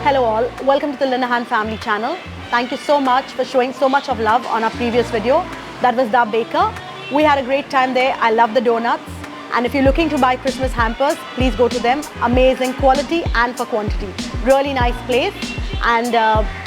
Hello all, welcome to the Linehan family channel. Thank you so much for showing so much of love on our previous video. That was the baker. We had a great time there. I love the donuts. And if you're looking to buy Christmas hampers, please go to them. Amazing quality and for quantity. Really nice place. And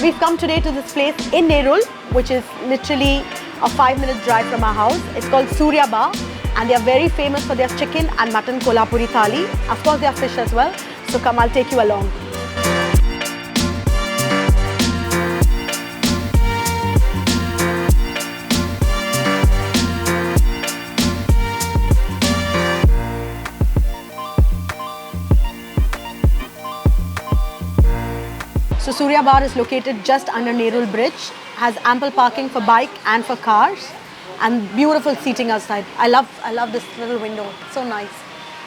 we've come today to this place in Nerul, which is literally a 5-minute drive from our house. It's called Surya Bar. And they are very famous for their chicken and mutton Kolhapuri Thali. Of course, they have fish as well. So come, I'll take you along. So Surya Bar is located just under Nerul Bridge, has ample parking for bike and for cars, and beautiful seating outside. I love this little window. It's so nice.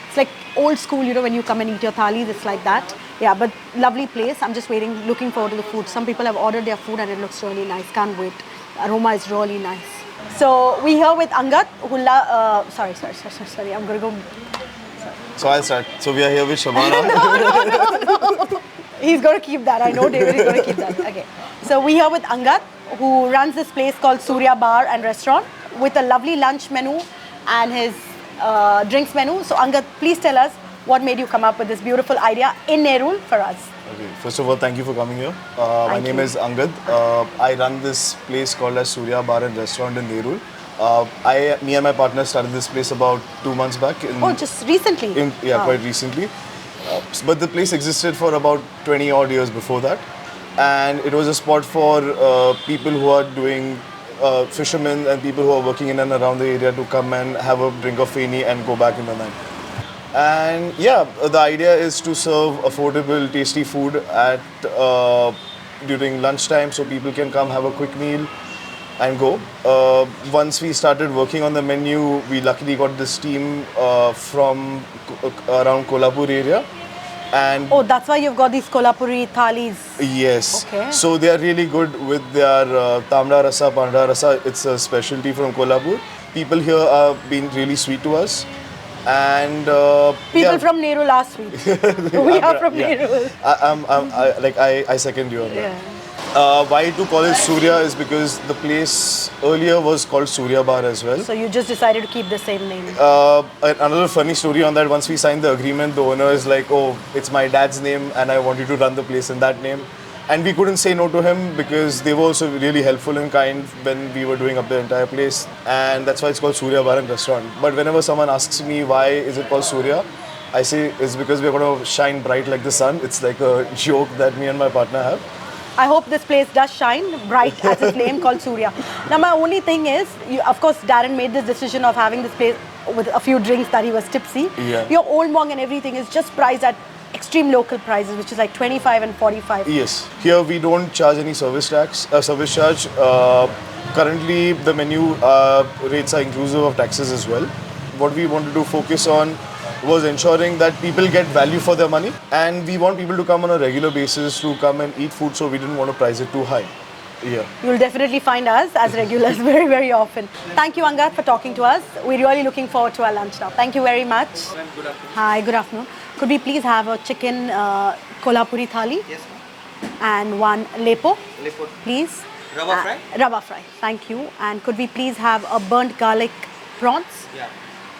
It's like old school, you know, when you come and eat your thalis, it's like that. Yeah, but lovely place. I'm just waiting, looking forward to the food. Some people have ordered their food and it looks really nice. Can't wait. The aroma is really nice. So we're here with Angad, who sorry. I'm gonna go. So I'll start. So we are here with Shabana. No. He's going to keep that. I know David is going to keep that. Okay. So we're here with Angad, who runs this place called Surya Bar and Restaurant with a lovely lunch menu and his drinks menu. So Angad, please tell us what made you come up with this beautiful idea in Nerul for us. Okay. First of all, thank you for coming here. My name is Angad. I run this place called as Surya Bar and Restaurant in Nerul. Me and my partner started this place about 2 months back. Just recently? Quite recently. But the place existed for about 20 odd years before that, and it was a spot for people who are doing fishermen and people who are working in and around the area to come and have a drink of feni and go back in the night. And yeah, the idea is to serve affordable, tasty food at during lunchtime, so people can come have a quick meal and go. Once we started working on the menu, we luckily got this team from around Kolhapur area. And that's why you've got these Kolhapuri Thalis. Yes. Okay. So they are really good with their tambda rasa, pandhra rasa. It's a specialty from Kolhapur. People here are being really sweet to us. And people from Nerul are sweet. We are from Nerul. I second you on that. Why to call it Surya is because the place earlier was called Surya Bar as well. So you just decided to keep the same name. Another funny story on that, once we signed the agreement, the owner is like, oh, it's my dad's name and I want you to run the place in that name. And we couldn't say no to him because they were also really helpful and kind when we were doing up the entire place. And that's why it's called Surya Bar and Restaurant. But whenever someone asks me why is it called Surya, I say it's because we're going to shine bright like the sun. It's like a joke that me and my partner have. I hope this place does shine bright as its name called Surya. Now my only thing is, of course Darren made this decision of having this place with a few drinks that he was tipsy. Yeah. Your old monk and everything is just priced at extreme local prices, which is like 25 and 45. Yes. Here we don't charge any service charge. Currently the menu rates are inclusive of taxes as well. What we wanted to focus on was ensuring that people get value for their money, and we want people to come on a regular basis to come and eat food, so we didn't want to price it too high. Yeah. You'll definitely find us as regulars very, very often. Thank you, Angad, for talking to us. We're really looking forward to our lunch now. Thank you very much. Good afternoon. Hi, good afternoon. Could we please have a chicken Kolhapuri Thali? Yes, ma'am. And one Lepo, Lepo. please. Rava Fry? Rava Fry, thank you. And could we please have a burnt garlic prawns? Yeah.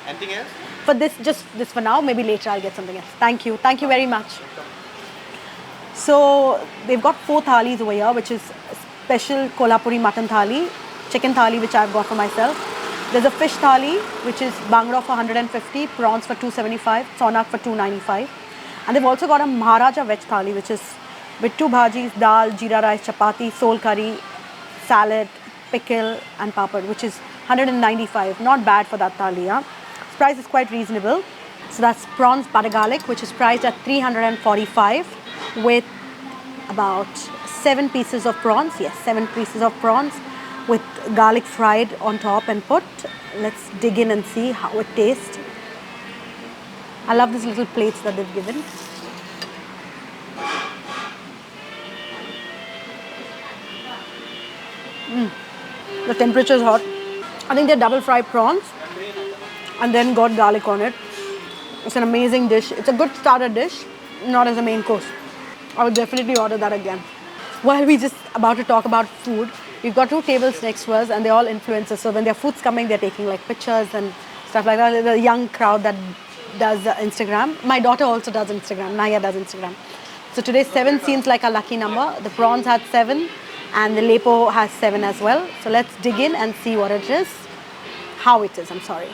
Anything else? For this, just this for now, maybe later I'll get something else. Thank you very much. So they've got 4 thalis over here, which is special Kolhapuri mutton thali, chicken thali which I've got for myself. There's a fish thali which is bangra for 150, prawns for 275, sonak for 295. And they've also got a Maharaja veg thali which is with 2 bhajis, dal, jeera rice, chapati, soul curry, salad, pickle and papad, which is 195. Not bad for that thali, yeah? Price is quite reasonable. So that's prawns butter garlic, which is priced at 345 with about 7 pieces of prawns. Yes, 7 pieces of prawns with garlic fried on top and put. Let's dig in and see how it tastes. I love these little plates that they've given. The temperature is hot. I think they're double fried prawns and then got garlic on it. It's an amazing dish. It's a good starter dish, not as a main course. I would definitely order that again. While we just about to talk about food, we've got two tables next to us and they're all influencers. So when their food's coming, they're taking like pictures and stuff like that. The young crowd that does Instagram. My daughter also does Instagram. Naya does Instagram. So today 7 seems like a lucky number. The prawns had 7 and the Lepo has 7 as well. So let's dig in and see what it is. How it is, I'm sorry.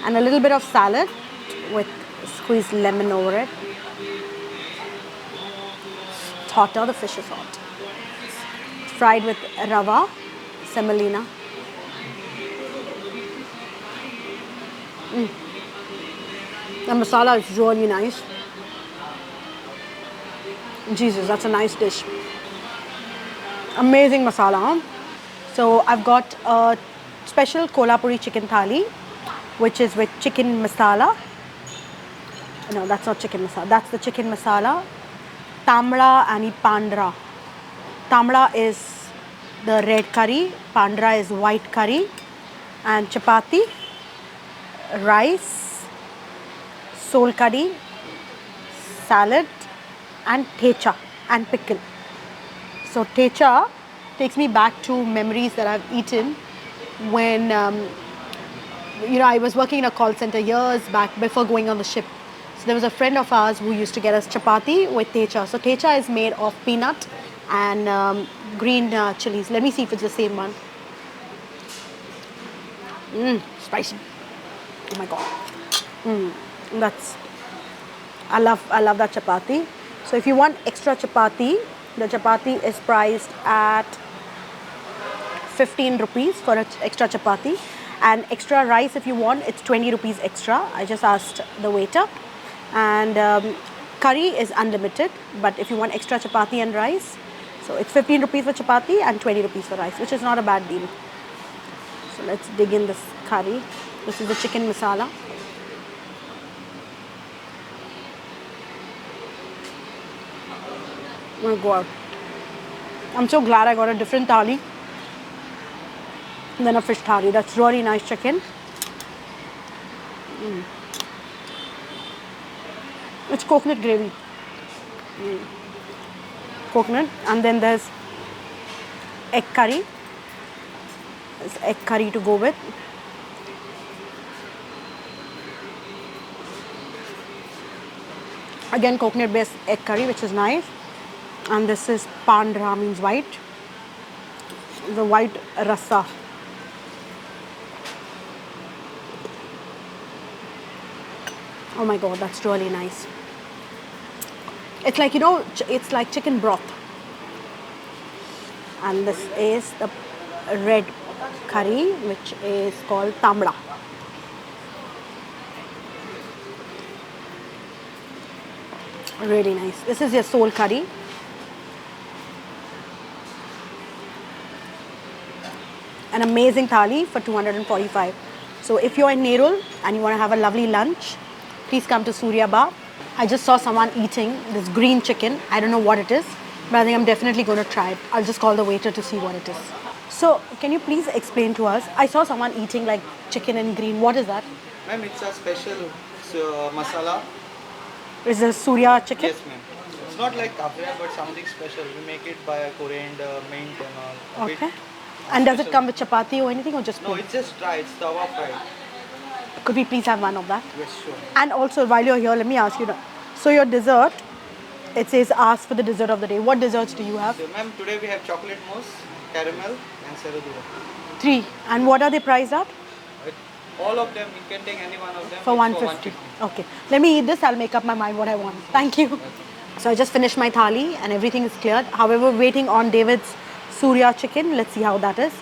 And a little bit of salad with squeezed lemon over it. It's hotter, the fish is hot. It's fried with rava, semolina. The masala is really nice. Jesus, that's a nice dish. Amazing masala, huh? So I've got a special Kolhapuri Chicken Thali, which is with chicken masala. No, that's not chicken masala. That's the chicken masala. Tambda and pandhra. Tambda is the red curry. Pandhra is white curry. And chapati, rice, sol kadi, salad, and thecha and pickle. So thecha takes me back to memories that I've eaten when I was working in a call center years back before going on the ship. So there was a friend of ours who used to get us chapati with thecha. So thecha is made of peanut and green chilies. Let me see if it's the same one. Spicy. Oh my god. I love that chapati. So if you want extra chapati, the chapati is priced at 15 rupees for an extra chapati. And extra rice if you want, it's 20 rupees extra. I just asked the waiter. And curry is unlimited, but if you want extra chapati and rice, so it's 15 rupees for chapati and 20 rupees for rice, which is not a bad deal. So let's dig in this curry. This is the chicken masala. Oh my god. I'm so glad I got a different thali than a fish thali. That's really nice chicken. It's coconut gravy. Coconut. And then there's egg curry. There's egg curry to go with. Again, coconut based egg curry, which is nice. And this is pandhra, means white. The white rasa. Oh my god, that's really nice. It's like, it's like chicken broth. And this is the red curry, which is called tambda. Really nice. This is your sol curry. An amazing thali for 245. So if you're in Nerul and you want to have a lovely lunch, please come to Surya Bar. I just saw someone eating this green chicken. I don't know what it is, but I think I'm definitely going to try it. I'll just call the waiter to see what it is. So can you please explain to us? I saw someone eating like chicken in green. What is that? Ma'am, it's a special masala. Is this Surya chicken? Yes, ma'am. It's not like kafra, but something special. We make it by coriander, mint and all. Okay. And does it come with chapati or anything, or just No, plain? it's just dry. It's tawa fried. Could we please have one of that? Yes, sure. And also, while you're here, let me ask you, so your dessert, it says ask for the dessert of the day. What desserts do you have? So, ma'am, today we have chocolate mousse, caramel, and serradura. 3. And what are they priced at? All of them, you can take any one of them. For It's 150. Okay. Let me eat this. I'll make up my mind what I want. Thank you. So I just finished my thali and everything is cleared. However, waiting on David's Surya chicken. Let's see how that is.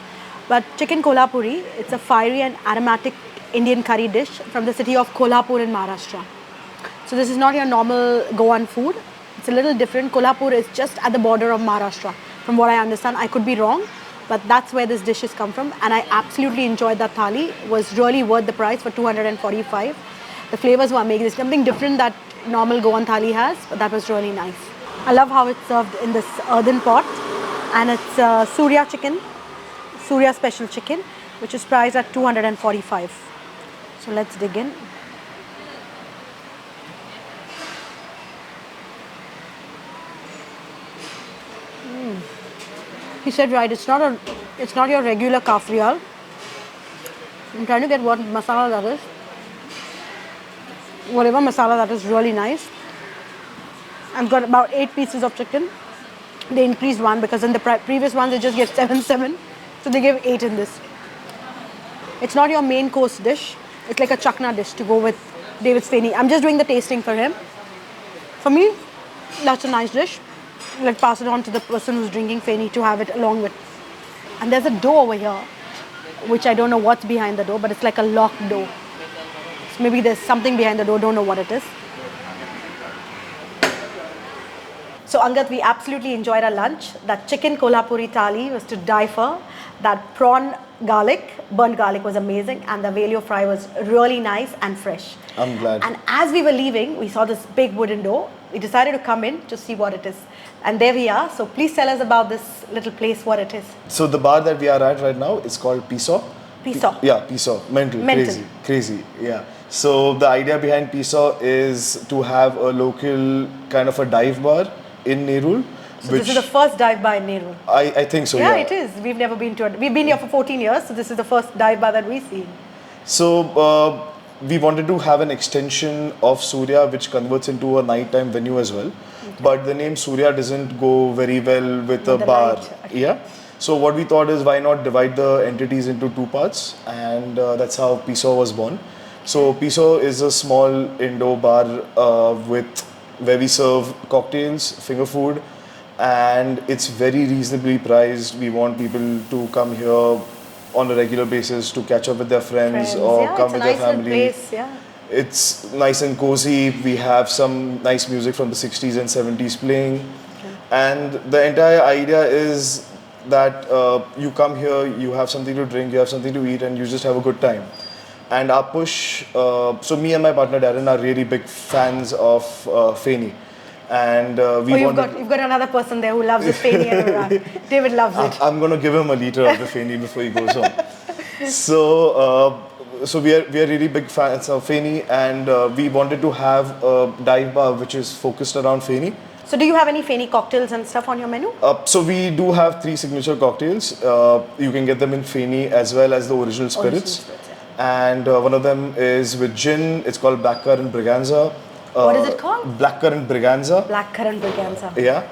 But chicken Kolhapuri, it's a fiery and aromatic Indian curry dish from the city of Kolhapur in Maharashtra. So this is not your normal Goan food. It's a little different. Kolhapur is just at the border of Maharashtra. From what I understand, I could be wrong, but that's where this dish has come from. And I absolutely enjoyed that thali. It was really worth the price for 245. The flavors were amazing. There's something different that normal Goan thali has, but that was really nice. I love how it's served in this earthen pot. And it's Surya chicken, Surya Special Chicken, which is priced at 245. So let's dig in. He said right, it's not your regular kafrial. I'm trying to get what masala that is. Whatever masala that is, really nice. I've got about 8 pieces of chicken. They increased one because in the previous one they just gave 7, so they gave 8 in this. It's not your main course dish. It's like a chakna dish to go with David's feni. I'm just doing the tasting for him. For me, that's a nice dish. Let's pass it on to the person who's drinking feni to have it along with. And there's a dough over here, which I don't know what's behind the dough, but it's like a locked dough. So maybe there's something behind the dough, don't know what it is. So Angad, we absolutely enjoyed our lunch. That chicken Kolhapuri Thali was to die for. That prawn garlic, burnt garlic was amazing. And the Vellyo Fry was really nice and fresh. I'm glad. And as we were leaving, we saw this big wooden door. We decided to come in to see what it is. And there we are. So please tell us about this little place, what it is. So the bar that we are at right now is called Piso. Piso. Yeah, Piso. Mental. Crazy. Yeah. So the idea behind Piso is to have a local kind of a dive bar in Nerul. So this is the first dive bar in Nerul. I think so, yeah. Yeah, it is. We've never been to it. We've been here for 14 years, so this is the first dive bar that we've seen. So we wanted to have an extension of Surya which converts into a nighttime venue as well. Okay. But the name Surya doesn't go very well with a bar. Okay. Yeah. So what we thought is why not divide the entities into 2 parts, and that's how Piso was born. So Piso is a small indoor bar where we serve cocktails, finger food, and it's very reasonably priced. We want people to come here on a regular basis to catch up with their friends or come with their family. Place, yeah. It's nice and cozy. We have some nice music from the 60s and 70s playing. Okay. And the entire idea is that you come here, you have something to drink, you have something to eat, and you just have a good time. And our push, so me and my partner Darren are really big fans of feni. And you've got another person there who loves his feni and David loves it. I'm going to give him a liter of the feni before he goes home. So we are really big fans of feni, and we wanted to have a dive bar which is focused around feni. So do you have any feni cocktails and stuff on your menu? So we do have 3 signature cocktails. You can get them in feni as well as the original spirits. And one of them is with gin. It's called Blackcurrant Braganza. What is it called? Blackcurrant Braganza. Blackcurrant Braganza. Yeah.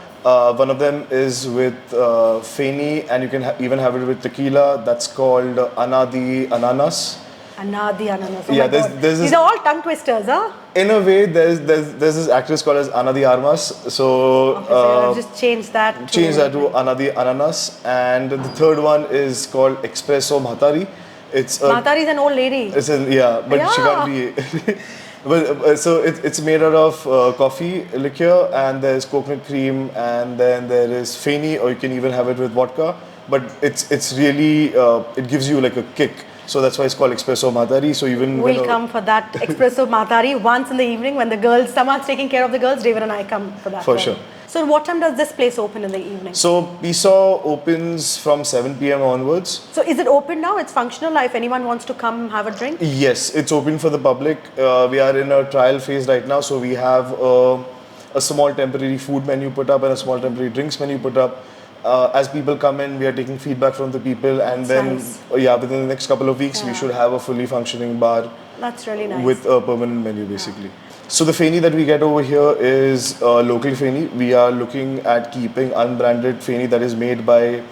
One of them is with feni, and you can even have it with tequila. That's called Anadi Ananas. Anadi Ananas. Oh yeah, these are all tongue twisters, huh? In a way, there's this actress called as Anadi Armas. So, so just change that. Change that to Anadi Ananas. And the third one is called Espresso Mahatari. Mahatari is an old lady. But she can't be. But so it's made out of coffee liqueur, and there's coconut cream, and then there is feni, or you can even have it with vodka. But it's really it gives you like a kick. So that's why it's called Espresso Mahatari. So we'll come for that Espresso Mahatari once in the evening when the girls, someone's taking care of the girls. David and I come for that. For sure. So what time does this place open in the evening? So Piso opens from 7 p.m. onwards. So is it open now? It's functional if anyone wants to come have a drink? Yes, it's open for the public. We are in a trial phase right now. So we have a small temporary food menu put up and a small temporary drinks menu put up. As people come in, we are taking feedback from the people, and within the next couple of weeks, we should have a fully functioning bar. That's really nice. With a permanent menu, basically. So the feni that we get over here is local feni. We are looking at keeping unbranded feni that is made by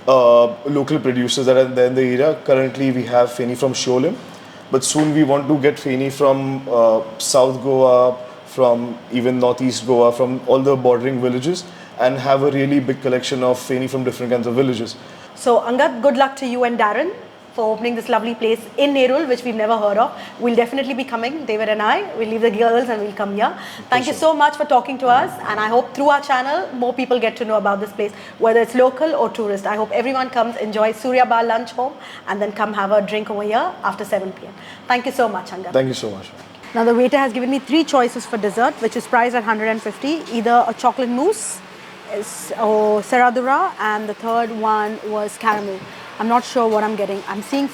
local producers that are there in the area. Currently, we have feni from Sholim, but soon we want to get feni from South Goa, from even Northeast Goa, from all the bordering villages, and have a really big collection of feni from different kinds of villages. So Angad, good luck to you and Darren for opening this lovely place in Nerul, which we've never heard of. We'll definitely be coming, David and I. We'll leave the girls and we'll come here. Thank you so much for talking to us, and I hope through our channel, more people get to know about this place, whether it's local or tourist. I hope everyone comes, enjoy Surya Bar lunch home, and then come have a drink over here after 7 p.m. Thank you so much, Angad. Thank you so much. Now the waiter has given me 3 choices for dessert, which is priced at 150, either a chocolate mousse, or serradura, and the third one was caramel. I'm not sure what I'm getting. I'm seeing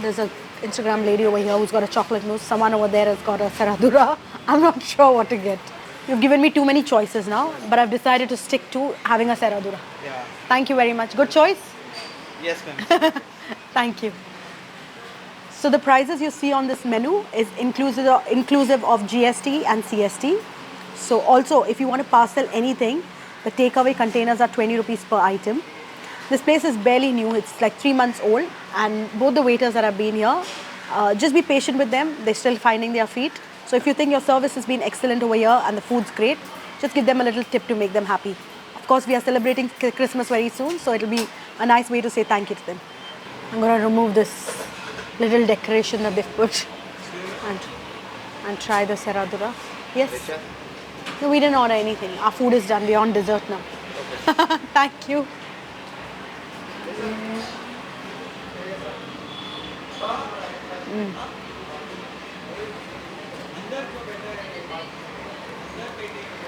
there's an Instagram lady over here who's got a chocolate mousse. Someone over there has got a serradura. I'm not sure what to get. You've given me too many choices now, but I've decided to stick to having a serradura. Yeah. Thank you very much. Good choice. Yes, ma'am. Thank you. So the prices you see on this menu is inclusive of GST and CST. So also, if you want to parcel anything, the takeaway containers are 20 rupees per item. This place is barely new. It's like 3 months old, and both the waiters that have been here, just be patient with them. They're still finding their feet. So if you think your service has been excellent over here and the food's great, just give them a little tip to make them happy. Of course, we are celebrating Christmas very soon, so it'll be a nice way to say thank you to them. I'm going to remove this little decoration that they've put and try the serradura. Yes? Thecha? No, we didn't order anything. Our food is done. We're on dessert now. Thank you.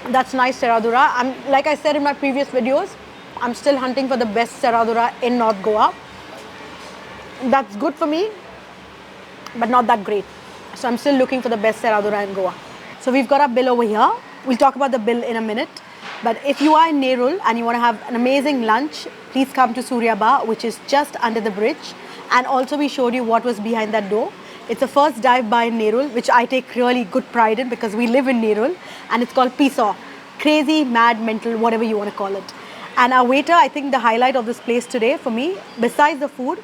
That's nice serradura. Like I said in my previous videos, I'm still hunting for the best serradura in North Goa. That's good for me, but not that great. So I'm still looking for the best serradura in Goa. So we've got our bill over here. We'll talk about the bill in a minute. But if you are in Nerul and you want to have an amazing lunch, please come to Surya Bar, which is just under the bridge. And also we showed you what was behind that door. It's the first dive bar in Nerul, which I take really good pride in because we live in Nerul. And it's called Pisaw. Crazy, mad, mental, whatever you want to call it. And our waiter, I think the highlight of this place today for me, besides the food,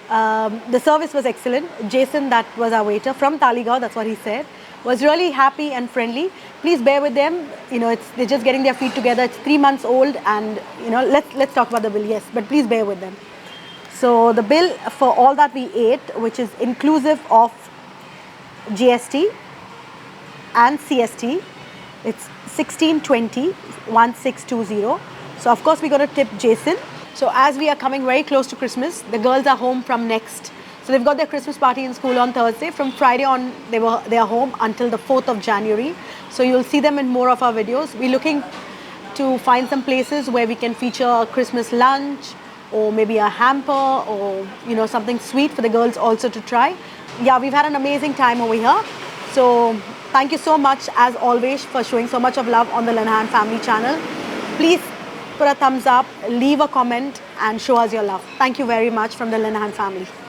the service was excellent. Jason, that was our waiter from Taligaon, that's what he said, was really happy and friendly. Please bear with them. You know, they're just getting their feet together. It's 3 months old, and you know, let's talk about the bill. Yes, but please bear with them. So the bill for all that we ate, which is inclusive of GST and CST, it's 1620, 1620. So of course we're going to tip Jason. So as we are coming very close to Christmas, the girls are home from next. So they've got their Christmas party in school on Thursday. From Friday on, they are home until the 4th of January. So you'll see them in more of our videos. We're looking to find some places where we can feature a Christmas lunch or maybe a hamper or you know, something sweet for the girls also to try. Yeah, we've had an amazing time over here. So thank you so much as always for showing so much of love on the Linehan family channel. Please put a thumbs up, leave a comment and show us your love. Thank you very much from the Linehan family.